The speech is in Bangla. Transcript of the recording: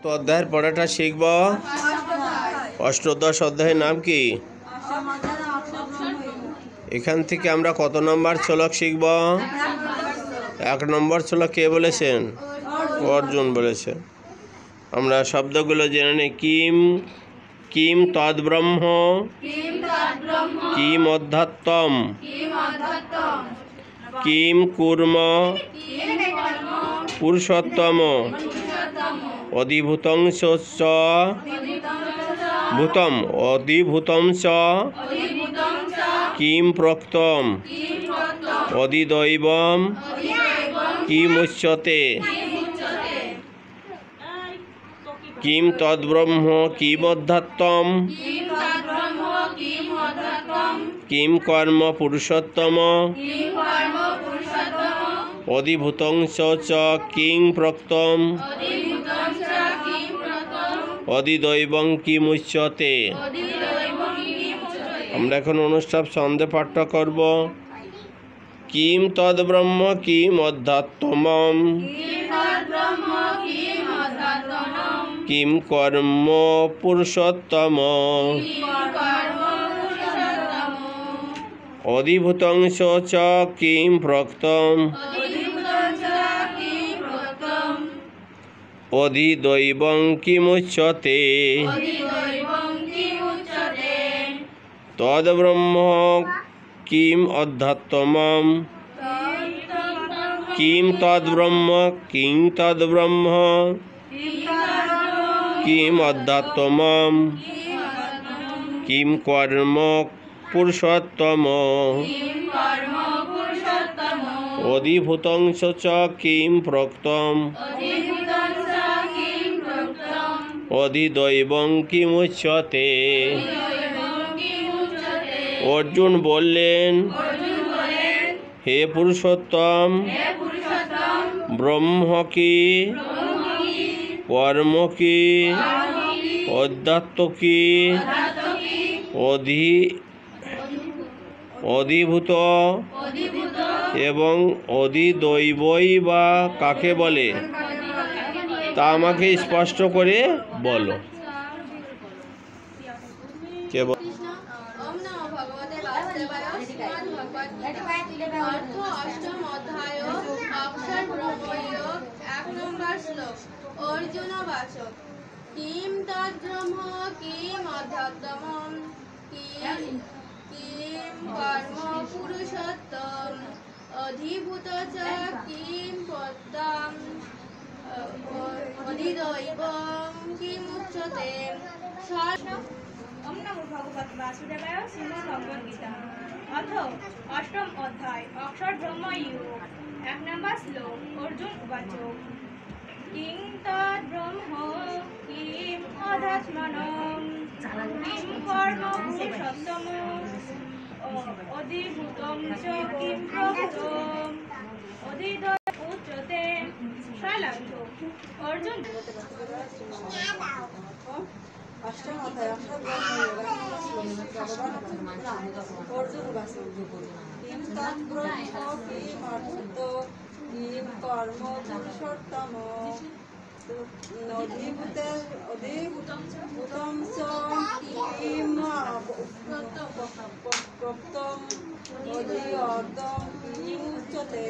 তো অধ্যায়ের পড়াটা শিখব। অষ্টাদশ অধ্যায়ের নাম কি? এখান থেকে আমরা কত নম্বর শ্লোক শিখব? 1 নম্বর শ্লোক কে বলেছেন? অর্জুন বলেছেন। আমরা শব্দগুলো জেনে নিই। কিম কিম তদ্ব্রহ্ম, কিম অধ্যাত্মম, কিম কুর্ম পুরুষোত্তম, অধিভূতং চ ভূতম, অধিভূতং চ কিম প্রক্তম, অধিদৈবম কিমুচ্যতে। কিম তদ্ব্রহ্ম কিম অধ্যাত্মম, কিম কর্ম পুরুষোত্তম, অধিভূতং চ কিং প্রক্তম, অধিদৈবং কিমুচ্যতে। আমরা এখন অনুষ্ঠান ছন্দে পাঠ্য করব। কিম তদ্ব্রহ্ম কিম অধ্যাত্মম, কিম কর্ম পুরুষোত্তম, অধিভূতং চ কিম প্রক্তম, অধিদৈবং কিমুচ্যতে। তদ্ব্রহ্ম কিম অধ্যাত্মম, কিম তদ্ব্রহ্ম কিং তদ্ব্রহ্ম, কিম অধ্যাত্মম, কিম কর্ম পুরুষোত্তম, অধিভূতং চ কিম প্রক্তম, অধিদৈবং কিমুচ্যতে। অর্জুন বললেন, হে পুরুষোত্তম, ব্রহ্ম কি, কর্ম কি, অধ্যাত্ম কি, অধিভূত এবং অধিদৈবই বা কাকে বলে তা আমাকে স্পষ্ট করে বলো। অর্জুন বাচক কিম তদ্ব্রহ্ম কিম অধ্যাত্মম, কিম কর্ম পুরুষোত্তম, অধিভূত চ কিম পদ্মম, অধিদৈবং কিমুচ্যতে। ওম নমো ভগবতে বাসুদেবায় শ্রীমদ্ভগবদ্গীতা। অথ অষ্টম অধ্যায় অক্ষর ব্রহ্ম যোগ। 1 নম্বর শ্লোক। অর্জুন উবাচ কিং তদ্ব্রহ্ম কিম অধ্যাত্মনম, কিম কর্ম পুরুষোত্তম, অধিভূতং চ কিম প্রক্তম, অধিদৈবং কিমুচ্যতে। শৈলার্থ। অর্জুন অষ্টম অধ্যায় অক্ষর ব্রহ্ম অর্জুন বাসক কিম তদ্ব্রহ্ম কিম অধ্যাত্ম, কিম কর্ম পুরুষোত্তম, অধিভূতং চ কিম প্রক্তম, অধিদৈবং কিমুচ্যতে।